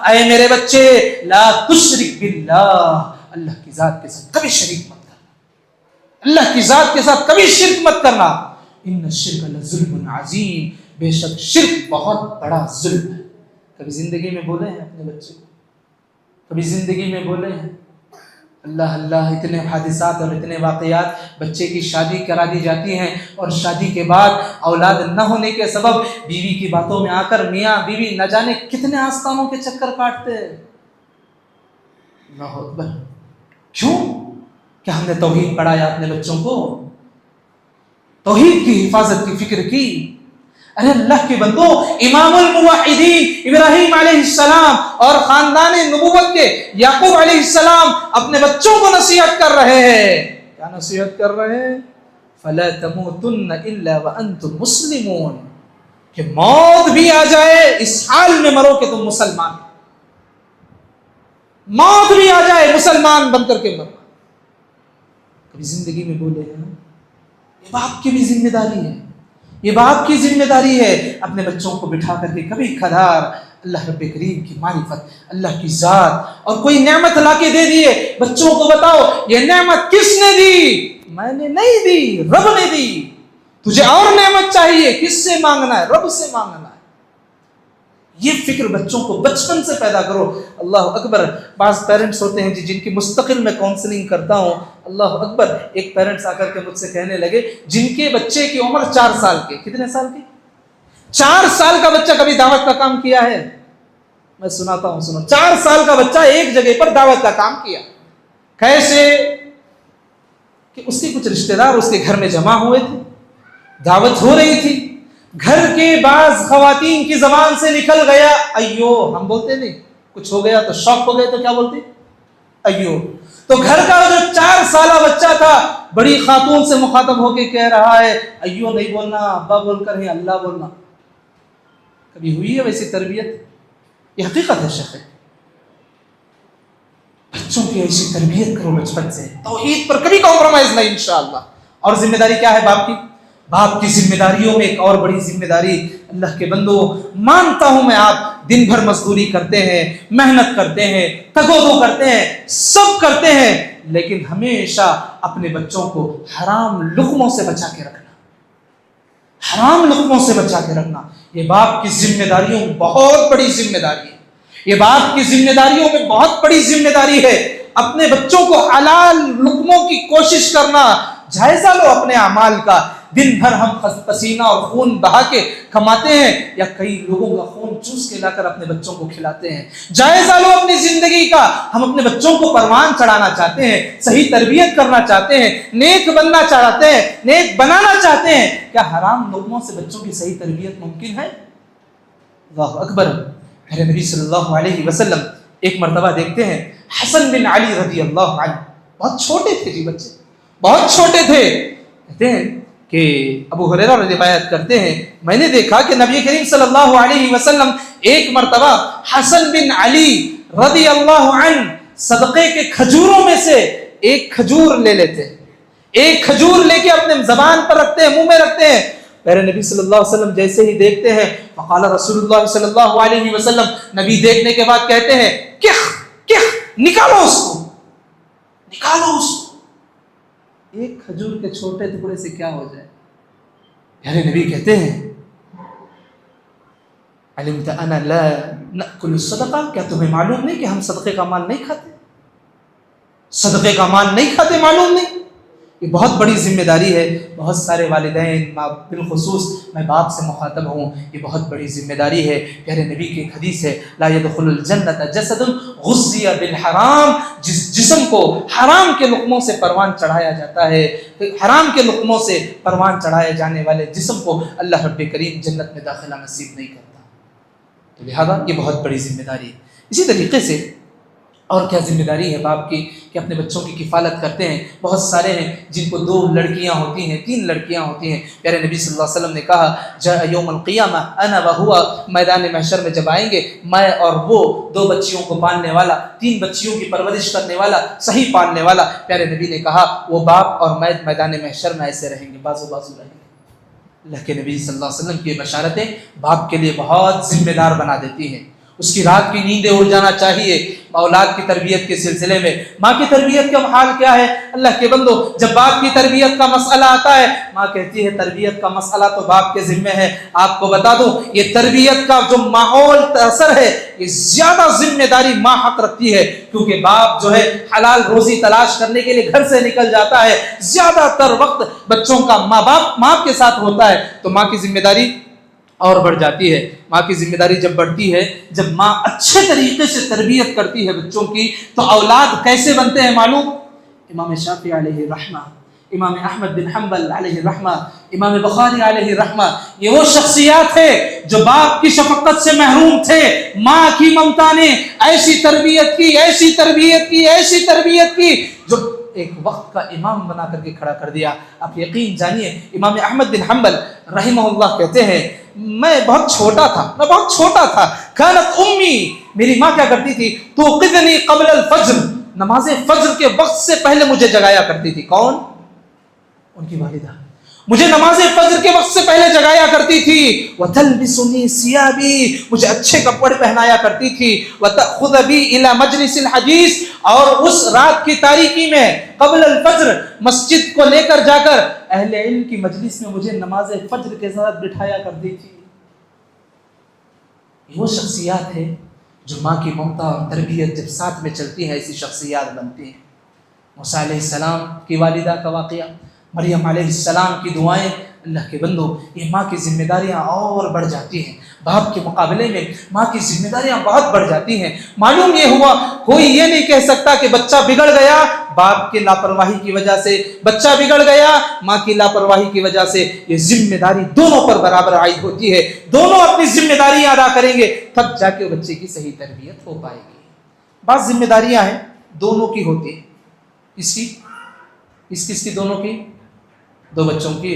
اے میرے بچے، لا تشرک باللہ، اللہ کی ذات کے ساتھ کبھی شریک مت کرنا، اللہ کی ذات کے ساتھ کبھی شرک مت کرنا. ان الشرک لظلم عظیم، بے شک شرک بہت بڑا ظلم ہے. کبھی زندگی میں بولے ہیں اپنے بچے کو؟ کبھی زندگی میں بولے ہیں؟ اللہ، اتنے حادثات اور اتنے واقعات. بچے کی شادی کرا دی جاتی ہیں اور شادی کے بعد اولاد نہ ہونے کے سبب بیوی کی باتوں میں آ کر میاں بیوی نہ جانے کتنے آستانوں کے چکر کاٹتے ہیں. اللہ اکبر. کیوں؟ کہ ہم نے توحید پڑھایا اپنے بچوں کو، توحید کی حفاظت کی فکر کی. ارے اللہ کے بندو، امام الموحدین ابراہیم علیہ السلام اور خاندان نبوت کے یعقوب علیہ السلام اپنے بچوں کو نصیحت کر رہے ہیں. کیا نصیحت کر رہے ہیں؟ فَلَا تَمُوتُنَّ إِلَّا وَأَنْتُمْ مُسْلِمُونَ، کہ موت بھی آ جائے اس حال میں مرو کہ تم مسلمان، موت بھی آ جائے مسلمان بن کر کے مرو. کبھی زندگی میں بولے ہیں؟ یہ باپ کی بھی ذمہ داری ہے، یہ باپ کی ذمہ داری ہے. اپنے بچوں کو بٹھا کر کے کبھی کھدار اللہ رب کریم کی معرفت، اللہ کی ذات، اور کوئی نعمت لا کے دے دیے، بچوں کو بتاؤ یہ نعمت کس نے دی؟ میں نے نہیں دی، رب نے دی. تجھے اور نعمت چاہیے، کس سے مانگنا ہے؟ رب سے مانگنا ہے. یہ فکر بچوں کو بچپن سے پیدا کرو. اللہ اکبر. بعض پیرنٹس ہوتے ہیں جن کی مستقل میں کاؤنسلنگ کرتا ہوں. اللہ اکبر. ایک پیرنٹس آ کر کے مجھ سے کہنے لگے جن کے بچے کی عمر 4 سال کی. کتنے سال کی؟ 4 سال کا بچہ کبھی دعوت کا کام کیا ہے؟ میں سناتا ہوں، سنو. 4 سال کا بچہ ایک جگہ پر دعوت کا کام کیا. کیسے؟ کہ اس کے کچھ رشتہ دار اس کے گھر میں جمع ہوئے تھے، دعوت ہو رہی تھی. گھر کے بعض خواتین کی زبان سے نکل گیا ایو. ہم بولتے نہیں، کچھ ہو گیا تو شوق ہو گئے تو کیا بولتے؟ ایو. تو گھر کا جو 4 سالہ بچہ تھا بڑی خاتون سے مخاطب ہو کے کہہ رہا ہے ایو نہیں بولنا، ابا بول کر ہی اللہ بولنا. کبھی ہوئی ہے ویسی تربیت؟ یہ حقیقت ہے شیخ. بچوں کی ایسی تربیت کرو بچپن سے، توحید پر کبھی کمپرومائز نہیں انشاءاللہ. اور ذمہ داری کیا ہے باپ کی؟ باپ کی ذمہ داریوں میں ایک اور بڑی ذمہ داری، اللہ کے بندو مانتا ہوں میں آپ دن بھر مزدوری کرتے ہیں، محنت کرتے ہیں، تگودو کرتے ہیں، سب کرتے ہیں، لیکن ہمیشہ اپنے بچوں کو حرام لقموں سے بچا کے رکھنا، حرام لقموں سے بچا کے رکھنا، یہ باپ کی ذمہ داریوں میں بہت بڑی ذمہ داری ہے، یہ باپ کی ذمہ داریوں میں بہت بڑی ذمہ داری ہے۔ اپنے بچوں کو حلال لقموں کی کوشش کرنا، جائزہ لو اپنے اعمال کا، دن بھر ہم پسینہ اور خون بہا کے کماتے ہیں یا کئی لوگوں کا خون چوس کے لا کر اپنے بچوں کو کھلاتے ہیں؟ جائزہ لو اپنی زندگی کا، ہم اپنے بچوں کو پروان چڑھانا چاہتے ہیں، صحیح تربیت کرنا چاہتے ہیں، نیک بننا چاہتے ہیں، نیک بنانا چاہتے ہیں، کیا حرام لقموں سے بچوں کی صحیح تربیت ممکن ہے؟ اللہ اکبر۔ میرے نبی صلی اللہ علیہ وسلم ایک مرتبہ دیکھتے ہیں حسن بن علی رضی اللہ عنہ، بہت چھوٹے تھے جی بچے، بہت چھوٹے تھے، کہتے ہیں کہ ابو ہریرہ روایت کرتے ہیں میں نے دیکھا کہ نبی کریم صلی اللہ علیہ وسلم ایک مرتبہ حسن بن علی رضی اللہ عنہ صدقے کے کھجوروں میں سے ایک کھجور لے لیتے، ایک کھجور لے کے اپنے زبان پر رکھتے ہیں، منہ میں رکھتے ہیں۔ میرے نبی صلی اللہ علیہ وسلم جیسے ہی دیکھتے ہیں، فقال رسول اللہ صلی اللہ علیہ وسلم، نبی دیکھنے کے بعد کہتے ہیں کخ کخ، نکالو اس کو، نکالو اس کو۔ ایک کھجور کے چھوٹے ٹکڑے سے کیا ہو جائے؟ پیارے نبی کہتے ہیں علمت انا لا ناکل الصدقہ، کیا تمہیں معلوم نہیں کہ ہم صدقے کا مال نہیں کھاتے؟ صدقے کا مال نہیں کھاتے، معلوم نہیں؟ یہ بہت بڑی ذمہ داری ہے۔ بہت سارے والدین، بالخصوص میں باپ سے مخاطب ہوں، یہ بہت بڑی ذمہ داری ہے۔ پیارے نبی کی ایک حدیث ہے لا يدخل الجنت جسد غذی بالحرام، جس جسم کو حرام کے لقموں سے پروان چڑھایا جاتا ہے، حرام کے لقموں سے پروان چڑھائے جانے والے جسم کو اللہ رب کریم جنت میں داخلہ نصیب نہیں کرتا۔ تو لہذا یہ بہت بڑی ذمہ داری ہے۔ اسی طریقے سے اور کیا ذمہ داری ہے باپ کی کہ اپنے بچوں کی کفالت کرتے ہیں۔ بہت سارے ہیں جن کو 2 لڑکیاں ہوتی ہیں، 3 لڑکیاں ہوتی ہیں۔ پیارے نبی صلی اللہ علیہ وسلم نے کہا جاء یوم القیامہ انا وہوا، میدان محشر میں جب آئیں گے میں اور وہ 2 بچیوں کو پالنے والا، 3 بچیوں کی پرورش کرنے والا، صحیح پالنے والا، پیارے نبی نے کہا وہ باپ اور میں میدان محشر میں ایسے رہیں گے، بازو بازو رہیں گے۔ اللہ کے نبی صلی اللہ علیہ وسلم کی بشارتیں باپ کے لیے بہت ذمہ دار بنا دیتی ہیں۔ اس کی رات کی نیندیں اڑ جانا چاہیے اولاد کی تربیت کے سلسلے میں۔ ماں کی تربیت کا حال کیا ہے؟ اللہ کے بندو، جب باپ کی تربیت کا مسئلہ آتا ہے، ماں کہتی ہے تربیت کا مسئلہ تو باپ کے ذمہ ہے۔ آپ کو بتا دوں یہ تربیت کا جو ماحول اثر ہے، یہ زیادہ ذمہ داری ماں حق رکھتی ہے، کیونکہ باپ جو ہے حلال روزی تلاش کرنے کے لیے گھر سے نکل جاتا ہے، زیادہ تر وقت بچوں کا ماں کے ساتھ ہوتا ہے، تو ماں کی ذمہ داری اور بڑھ جاتی ہے۔ ماں کی ذمہ داری جب بڑھتی ہے، جب ماں اچھے طریقے سے تربیت کرتی ہے بچوں کی، تو اولاد کیسے بنتے ہیں معلوم؟ امام شافعی علیہ رحمہ، امام احمد بن حنبل علیہ رحمہ، امام بخاری علیہ رحمہ، یہ وہ شخصیات ہیں جو باپ کی شفقت سے محروم تھے۔ ماں کی ممتا نے ایسی تربیت کی، ایسی تربیت کی، ایسی تربیت کی، جو ایک وقت کا امام بنا کر کے کھڑا کر دیا۔ آپ یقین جانیے امام احمد بن حنبل رحمہ اللہ کہتے ہیں میں بہت چھوٹا تھا، کانت امی، میری ماں کیا کرتی تھی، توقظنی قبل الفجر، نماز فجر کے وقت سے پہلے مجھے جگایا کرتی تھی۔ کون؟ ان کی والدہ مجھے نماز فجر کے وقت سے پہلے جگایا کرتی تھی۔ وتلبسنی ثیابی، مجھے اچھے کپڑے پہنایا کرتی تھی۔ وتأخذ بی الی مجلس الحدیث، اور اس رات کی تاریکی میں قبل الفجر مسجد کو لے کر جا کر اہل علم کی مجلس میں مجھے نماز فجر کے ساتھ بٹھایا کرتی تھی۔ یہ وہ شخصیات ہیں جو ماں کی ممتا اور تربیت جب ساتھ میں چلتی ہے ایسی شخصیات بنتی ہیں۔ موسیٰ علیہ السلام کی والدہ کا واقعہ، مریم علیہ السلام کی دعائیں، اللہ کے بندو یہ ماں کی ذمہ داریاں اور بڑھ جاتی ہیں۔ باپ کے مقابلے میں ماں کی ذمہ داریاں بہت بڑھ جاتی ہیں۔ معلوم یہ ہوا کوئی یہ نہیں کہہ سکتا کہ بچہ بگڑ گیا باپ کے لاپرواہی کی وجہ سے، بچہ بگڑ گیا ماں کی لاپرواہی کی وجہ سے۔ یہ ذمہ داری دونوں پر برابر عائد ہوتی ہے، دونوں اپنی ذمہ داریاں ادا کریں گے تب جا کے بچے کی صحیح تربیت ہو پائے گی۔ بعض ذمہ داریاں ہیں دونوں کی ہوتی ہیں، کس کی دونوں کی؟ 2 بچوں کی،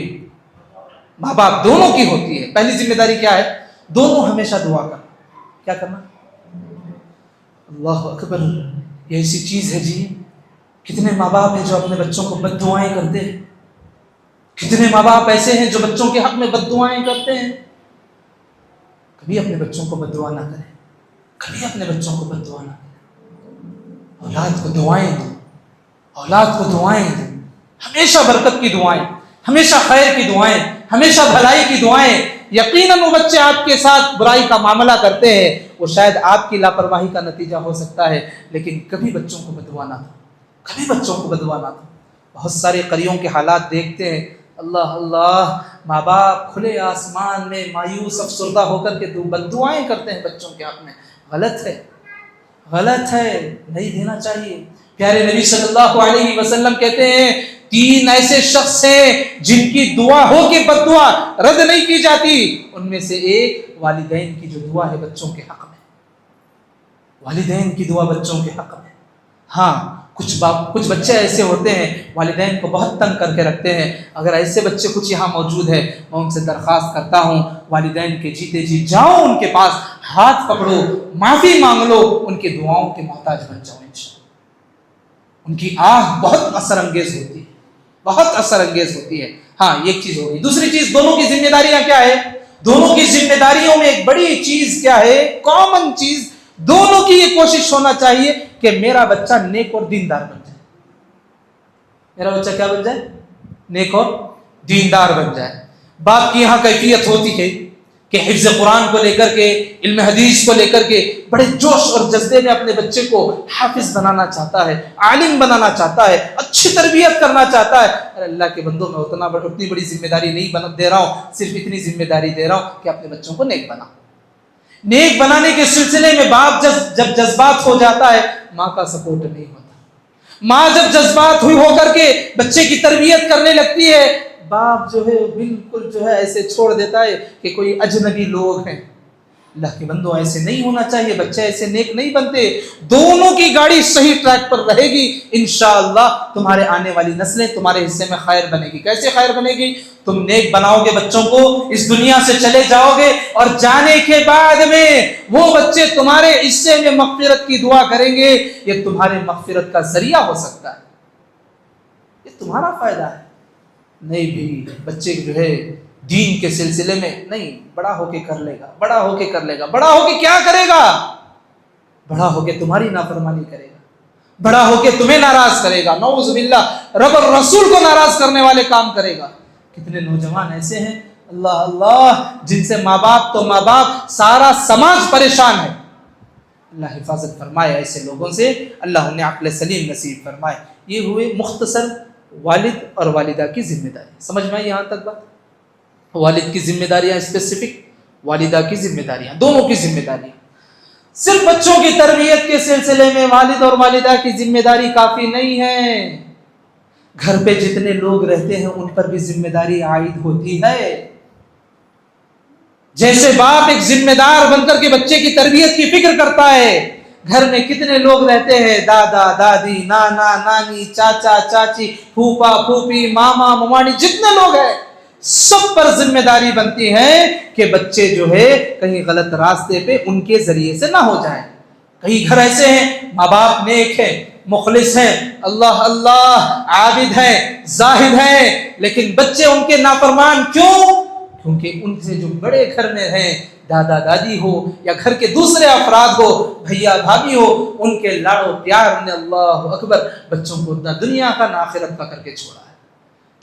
ماں باپ دونوں کی ہوتی ہے۔ پہلی ذمہ داری کیا ہے؟ دونوں ہمیشہ دعا کرنا۔ کیا کرنا؟ اللہ اکبر، یہ ایسی چیز ہے جی، کتنے ماں باپ ہیں جو اپنے بچوں کو بد دعائیں کرتے ہیں، کتنے ماں باپ ایسے ہیں جو بچوں کے حق میں بد دعائیں کرتے ہیں۔ کبھی اپنے بچوں کو بد دعا نہ کریں، کبھی اپنے بچوں کو بد دعا نہ دیں، اولاد کو دعائیں دیں، اولاد کو دعائیں دیں، ہمیشہ برکت کی دعائیں، ہمیشہ خیر کی دعائیں، ہمیشہ بھلائی کی دعائیں۔ یقیناً وہ بچے آپ کے ساتھ برائی کا معاملہ کرتے ہیں، وہ شاید آپ کی لاپرواہی کا نتیجہ ہو سکتا ہے، لیکن کبھی بچوں کو بد دعا نہ دو، کبھی بچوں کو بد دعا نہ دو۔ بہت سارے قریوں کے حالات دیکھتے ہیں، اللہ اللہ، ماں باپ کھلے آسمان میں مایوس افسردہ ہو کر کے بد دعائیں کرتے ہیں بچوں کے حق میں۔ غلط ہے، غلط ہے، نہیں دینا چاہیے۔ پیارے نبی صلی اللہ علیہ وسلم کہتے ہیں 3 ایسے شخص ہیں جن کی دعا ہو کے بد دعا رد نہیں کی جاتی، ان میں سے ایک والدین کی جو دعا ہے بچوں کے حق میں، والدین کی دعا بچوں کے حق میں۔ ہاں کچھ بچے ایسے ہوتے ہیں والدین کو بہت تنگ کر کے رکھتے ہیں، اگر ایسے بچے کچھ یہاں موجود ہیں میں ان سے درخواست کرتا ہوں والدین کے جیتے جی جاؤ ان کے پاس، ہاتھ پکڑو، معافی مانگ لو، ان کے دعاؤں کے محتاج بن جاؤ انشاءاللہ۔ ان کی آہ بہت اثر انگیز ہوتی ہے، بہت اثر انگیز ہوتی ہے۔ ہاں یہ ایک چیز ہو گئی۔ دوسری چیز، دونوں کی ذمہ داریاں کیا ہے؟ دونوں کی ذمہ داریوں میں ایک بڑی چیز کیا ہے؟ کامن چیز دونوں کی یہ کوشش ہونا چاہیے کہ میرا بچہ نیک اور دیندار بن جائے۔ میرا بچہ کیا بن جائے؟ نیک اور دیندار بن جائے۔ باپ کی یہاں کیفیت ہوتی ہے کہ حفظ قرآن کو لے کر کے، علم حدیث کو لے کر کے بڑے جوش اور جذبے میں اپنے بچے کو حافظ بنانا چاہتا ہے، عالم بنانا چاہتا ہے، اچھی تربیت کرنا چاہتا ہے۔ ارے اللہ کے بندوں، میں اتنی بڑی ذمہ داری نہیں دے رہا ہوں، صرف اتنی ذمہ داری دے رہا ہوں کہ اپنے بچوں کو نیک بنا۔ نیک بنانے کے سلسلے میں باپ جب جذبات ہو جاتا ہے، ماں کا سپورٹ نہیں ہوتا۔ ماں جب جذبات ہوئی ہو کر کے بچے کی تربیت کرنے لگتی ہے، باپ جو ہے بالکل جو ہے ایسے چھوڑ دیتا ہے کہ کوئی اجنبی لوگ ہیں۔ اللہ کے بندوں، ایسے نہیں ہونا چاہیے، بچے ایسے نیک نہیں بنتے۔ دونوں کی گاڑی صحیح ٹریک پر رہے گی، انشاءاللہ تمہارے آنے والی نسلیں تمہارے حصے میں خیر بنے گی۔ کیسے خیر بنے گی؟ تم نیک بناؤ گے بچوں کو، اس دنیا سے چلے جاؤ گے، اور جانے کے بعد میں وہ بچے تمہارے حصے میں مغفرت کی دعا کریں گے۔ یہ تمہارے مغفرت کا ذریعہ ہو سکتا ہے، یہ تمہارا فائدہ ہے۔ نہیں بھی بچے جو ہے دین کے سلسلے میں نہیں، بڑا ہو کے کر لے گا، بڑا ہو کے کر لے گا، بڑا ہو کے کیا کرے گا؟ بڑا ہو کے تمہاری نافرمانی کرے گا، بڑا ہو کے تمہیں ناراض کرے گا، نعوذ باللہ، رب اور رسول کو ناراض کرنے والے کام کرے گا۔ کتنے نوجوان ایسے ہیں اللہ اللہ جن سے ماں باپ سارا سماج پریشان ہے۔ اللہ حفاظت فرمائے ایسے لوگوں سے، اللہ انہیں عقل سلیم نصیب فرمائے۔ یہ ہوئے مختصر والد اور والدہ کی ذمہ داری۔ سمجھ میں یہاں تک بات؟ والد کی ذمہ داریاں اسپیسیفک، والدہ کی ذمہ داریاں، دونوں کی ذمہ داریاں۔ صرف بچوں کی تربیت کے سلسلے میں والد اور والدہ کی ذمہ داری کافی نہیں ہے، گھر پہ جتنے لوگ رہتے ہیں ان پر بھی ذمہ داری عائد ہوتی ہے۔ جیسے باپ ایک ذمہ دار بن کر کے بچے کی تربیت کی فکر کرتا ہے، گھر میں کتنے لوگ رہتے ہیں، دادا دادی، نانا نانی، چاچا چاچی، پھوپا پھوپھی، ماما مماڑی، جتنے لوگ ہیں سب پر ذمہ داری بنتی ہے کہ بچے جو ہے کہیں غلط راستے پہ ان کے ذریعے سے نہ ہو جائیں۔ کئی گھر ایسے ہیں ماں باپ نیک ہیں، مخلص ہیں، اللہ اللہ عابد ہیں، زاہد ہیں، لیکن بچے ان کے نافرمان کیوں؟ کیونکہ ان سے جو بڑے گھر میں ہیں، دادا دادی ہو یا گھر کے دوسرے افراد ہو، بھیا بھابھی ہو، ان کے لاڑو پیار نے اللہ اکبر بچوں کو نہ دنیا کا نہ آخرت کا کر کے چھوڑا ہے۔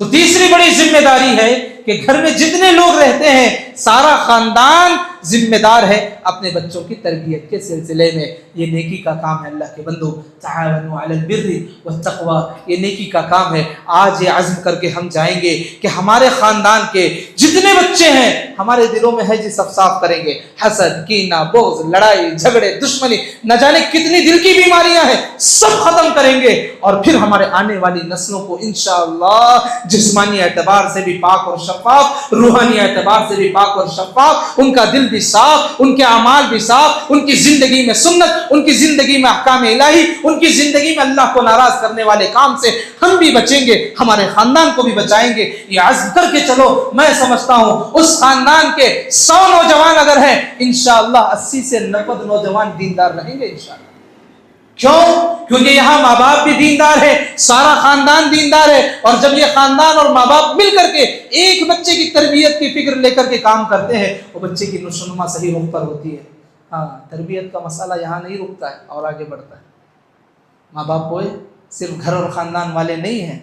تو تیسری بڑی ذمہ داری ہے کہ گھر میں جتنے لوگ رہتے ہیں سارا خاندان ذمہ دار ہے اپنے بچوں کی تربیت کے سلسلے میں۔ یہ نیکی کا کام ہے اللہ کے بندو، تعاونوا علی البر والتقوی، یہ نیکی کا کام ہے۔ آج یہ عزم کر کے ہم جائیں گے کہ ہمارے خاندان کے جتنے بچے ہیں ہمارے دلوں میں ہے جی سب صاف کریں گے، حسد، کینہ، بغض، لڑائی جھگڑے، دشمنی، نہ جانے کتنی دل کی بیماریاں ہیں، سب ختم کریں گے، اور پھر ہمارے آنے والی نسلوں کو انشاءاللہ جسمانی اعتبار سے بھی پاک اور شفاف، روحانی اعتبار سے بھی پاک اور شفاف، ان کا دل بھی صاف، ان کے اعمال بھی صاف، ان کی زندگی میں سنت، ان کی زندگی میں احکام الہی، ان کی زندگی میں اللہ کو ناراض کرنے والے کام سے ہم بھی بچیں گے، ہمارے خاندان کو بھی بچائیں گے۔ یہ عزم کر کے چلو، میں سمجھتا ہوں اس خاندان کے 100 نوجوان اگر ہیں انشاءاللہ 80 سے 90 نوجوان دیندار رہیں گے انشاءاللہ۔ کیوں؟ کیونکہ یہاں ماں باپ بھی دیندار ہے، سارا خاندان دیندار ہے، اور جب یہ خاندان اور ماں باپ مل کر کے ایک بچے کی تربیت کی فکر لے کر کے کام کرتے ہیں، وہ بچے کی نشوونما صحیح رخ پر ہوتی ہے۔ ہاں تربیت کا مسئلہ یہاں نہیں رکتا ہے اور آگے بڑھتا ہے. ماں باپ ہوئے صرف گھر اور خاندان والے نہیں ہیں,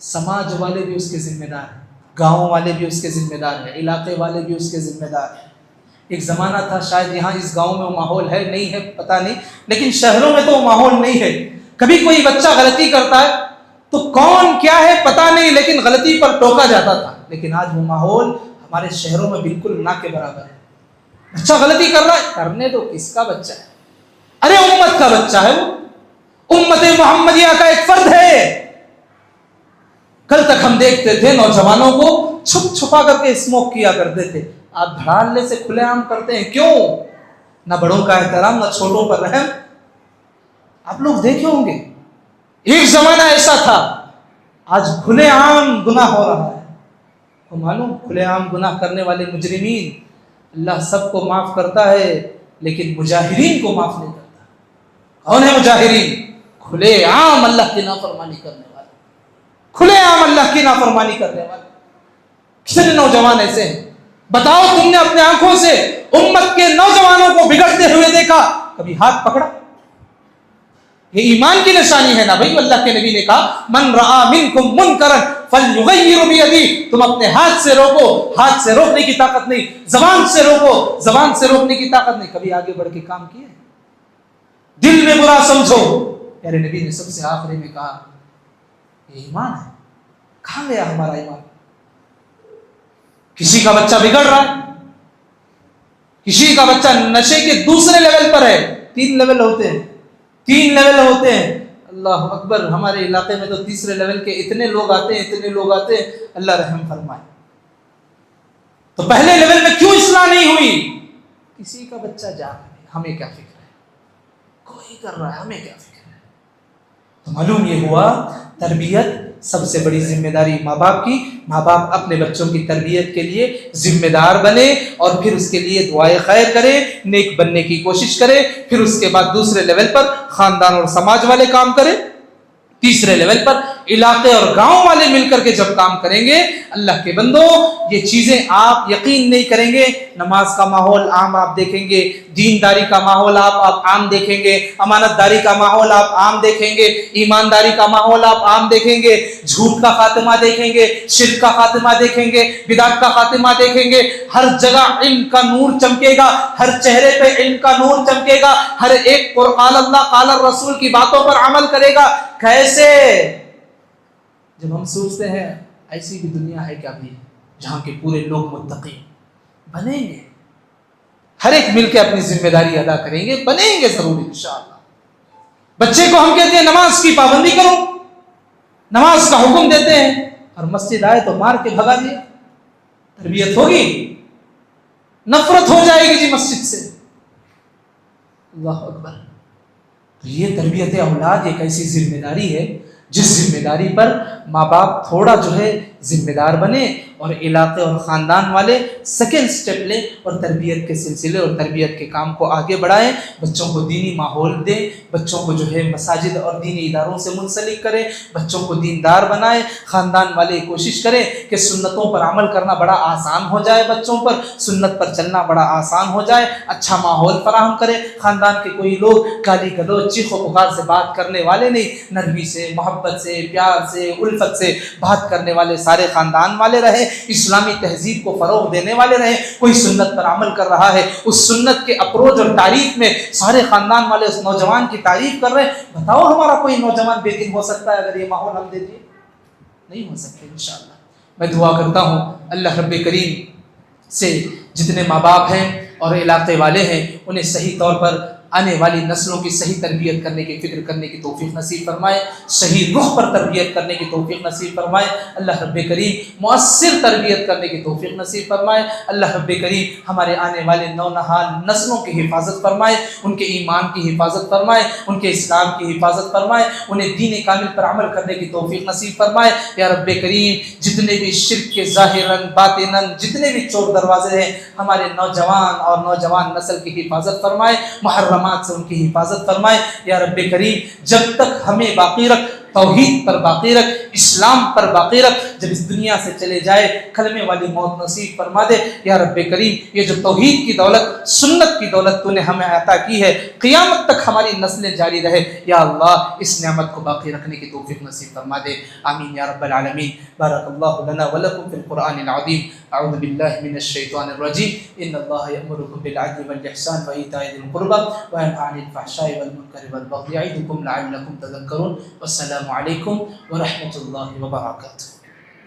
سماج والے بھی اس کے ذمہ دار ہیں, گاؤں والے بھی اس کے ذمہ دار ہیں, علاقے والے بھی اس کے ذمہ دار ہیں. ایک زمانہ تھا شاید یہاں اس گاؤں میں وہ ماحول ہے نہیں ہے پتہ نہیں, لیکن شہروں میں تو وہ ماحول نہیں ہے. کبھی کوئی بچہ غلطی کرتا ہے تو کون کیا ہے پتہ نہیں, لیکن غلطی پر ٹوکا جاتا تھا. لیکن آج وہ ماحول ہمارے شہروں میں بالکل نہ کے برابر ہے. بچہ غلطی کر رہا ہے, کرنے دو, کس کا بچہ ہے, ارے امت کا بچہ ہے, وہ امت محمدیہ کا ایک فرد ہے. کل تک ہم دیکھتے تھے نوجوانوں کو چھپ چھپا کر کے اسموک کیا کرتے تھے, آپ دھڑالے سے کھلے عام کرتے ہیں. کیوں؟ نہ بڑوں کا احترام نہ چھوٹوں پر رحم. آپ لوگ دیکھے ہوں گے ایک زمانہ ایسا تھا, آج کھلے عام گناہ ہو رہا ہے. تو معلوم کھلے عام گناہ کرنے والے مجرمین اللہ سب کو معاف کرتا ہے لیکن مجاہرین کو معاف نہیں کرتا. کون ہے مجاہرین؟ کھلے عام اللہ کی نافرمانی کرنے والے, کھلے عام اللہ کی نافرمانی کرنے والے. کتنے نوجوان ایسے ہیں بتاؤ, تم نے اپنے آنکھوں سے امت کے نوجوانوں کو بگڑتے ہوئے دیکھا, کبھی ہاتھ پکڑا؟ یہ ایمان کی نشانی ہے نا بھائی. اللہ کے نبی نے کہا من رآ منکم منکرا فلیغیر بیدیہ, تم اپنے ہاتھ سے روکو, ہاتھ سے روکنے کی طاقت نہیں, زبان سے روکو, زبان سے روکنے کی طاقت نہیں. کبھی آگے بڑھ کے کام کیے؟ دل میں برا سمجھو. پیارے نبی نے سب سے آخری میں کہا یہ ایمان ہے. کہاں گیا ہمارا ایمان؟ کسی کا بچہ بگڑ رہا ہے, کسی کا بچہ نشے کے دوسرے لیول پر ہے. 3 لیول ہوتے ہیں, 3 لیول ہوتے ہیں. اللہ اکبر, ہمارے علاقے میں تو تیسرے لیول کے اتنے لوگ آتے ہیں, اتنے لوگ آتے ہیں, اللہ رحم فرمائے. تو پہلے لیول میں کیوں اصلاح نہیں ہوئی؟ کسی کا بچہ جا رہا ہے, ہمیں کیا فکر ہے, کوئی کر رہا ہے, ہمیں کیا فکر ہے. تو معلوم یہ ہوا تربیت سب سے بڑی ذمہ داری ماں باپ کی. ماں باپ اپنے بچوں کی تربیت کے لیے ذمہ دار بنے اور پھر اس کے لیے دعائیں خیر کرے, نیک بننے کی کوشش کرے. پھر اس کے بعد دوسرے لیول پر خاندان اور سماج والے کام کریں. تیسرے لیول پر علاقے اور گاؤں والے مل کر کے جب کام کریں گے, اللہ کے بندو یہ چیزیں آپ یقین نہیں کریں گے. نماز کا ماحول عام آپ دیکھیں گے, دینداری کا ماحول آپ عام دیکھیں گے, امانت داری کا ماحول آپ عام دیکھیں گے, ایمانداری کا ماحول آپ عام دیکھیں گے, جھوٹ کا خاتمہ دیکھیں گے, شرک کا خاتمہ دیکھیں گے, بدعت کا خاتمہ دیکھیں گے. ہر جگہ علم کا نور چمکے گا, ہر چہرے پہ علم کا نور چمکے گا, ہر ایک قال اللہ قال الرسول کی باتوں پر عمل کرے گا. کیسے؟ جب ہم سوچتے ہیں ایسی بھی دنیا ہے کیا بھی جہاں کے پورے لوگ متقی بنیں گے, ہر ایک مل کے اپنی ذمہ داری ادا کریں گے, بنیں گے ضرور انشاءاللہ. بچے کو ہم کہتے ہیں نماز کی پابندی کرو, نماز کا حکم دیتے ہیں, اور مسجد آئے تو مار کے بھگا دیا. تربیت ہوگی؟ نفرت ہو جائے گی جی مسجد سے. اللہ اکبر. تو یہ تربیت اولاد ایک ایسی ذمہ داری ہے جس ذمہ داری پر ماں باپ تھوڑا جو ہے ذمہ دار بنے اور علاقے اور خاندان والے سیکنڈ سٹیپ لیں اور تربیت کے سلسلے اور تربیت کے کام کو آگے بڑھائیں. بچوں کو دینی ماحول دیں, بچوں کو جو ہے مساجد اور دینی اداروں سے منسلک کریں, بچوں کو دیندار بنائیں. خاندان والے کوشش کریں کہ سنتوں پر عمل کرنا بڑا آسان ہو جائے, بچوں پر سنت پر چلنا بڑا آسان ہو جائے, اچھا ماحول فراہم کریں. خاندان کے کوئی لوگ گالی گلوچ چیخ و پکار سے بات کرنے والے نہیں, نرمی سے, محبت سے, پیار سے, الفت سے بات کرنے والے سارے خاندان والے رہیں. اسلامی تہذیب کو فروغ دینے والے رہیں. کوئی سنت پر عمل کر رہا ہے, اس سنت کے اپروچ اور تعریف میں سارے خاندان والے اس نوجوان کی تعریف کر رہے ہیں. بتاؤ ہمارا کوئی نوجوان بے دین ہو سکتا ہے اگر یہ ماحول ہم دے دیے؟ نہیں ہو سکتے انشاءاللہ. میں دعا کرتا ہوں اللہ رب کریم سے جتنے ماں باپ ہیں اور علاقے والے ہیں انہیں صحیح طور پر آنے والی نسلوں کی صحیح تربیت کرنے کی فکر کرنے کی توفیق نصیب فرمائے, صحیح رخ پر تربیت کرنے کی توفیق نصیب فرمائے. اللہ رب کریم مؤثر تربیت کرنے کی توفیق نصیب فرمائے. اللہ رب کریم ہمارے آنے والے نونہال نسلوں کی حفاظت فرمائے, ان کے ایمان کی حفاظت فرمائے, ان کے اسلام کی حفاظت فرمائے, انہیں دین کامل پر عمل کرنے کی توفیق نصیب فرمائے. یا رب کریم جتنے بھی شرک کے ظاہراً باطناً جتنے بھی چور دروازے ہیں ہمارے نوجوان اور نوجوان نسل کی حفاظت فرمائے, محرمات سے ان کی حفاظت فرمائے. یا رب کریم جب تک ہمیں باقی رکھ توحید پر باقی رکھ، اسلام پر باقی رکھ، جب اس دنیا سے چلے جائے کلمے والی موت نصیب فرما دے یا رب کریم۔ یہ جو توحید کی دولت، سنت کی دولت تو نے ہمیں عطا کی ہے، قیامت تک ہماری نسلیں جاری رہے یا اللہ، اس نعمت کو باقی رکھنے کی توفیق نصیب فرما دے، آمین یا رب العالمین۔ بارک اللہ لنا ولکم فی القرآن العظیم۔ اعوذ باللہ من الشیطان الرجیم۔ ان اللہ یأمرکم بالعدل والإحسان وإیتاء ذی القربى وینہی عن الفحشاء والمنکر والبغی یعظکم لعلکم تذکرون۔ والسلام علیکم ورحمۃ اللہ وبرکاتہ۔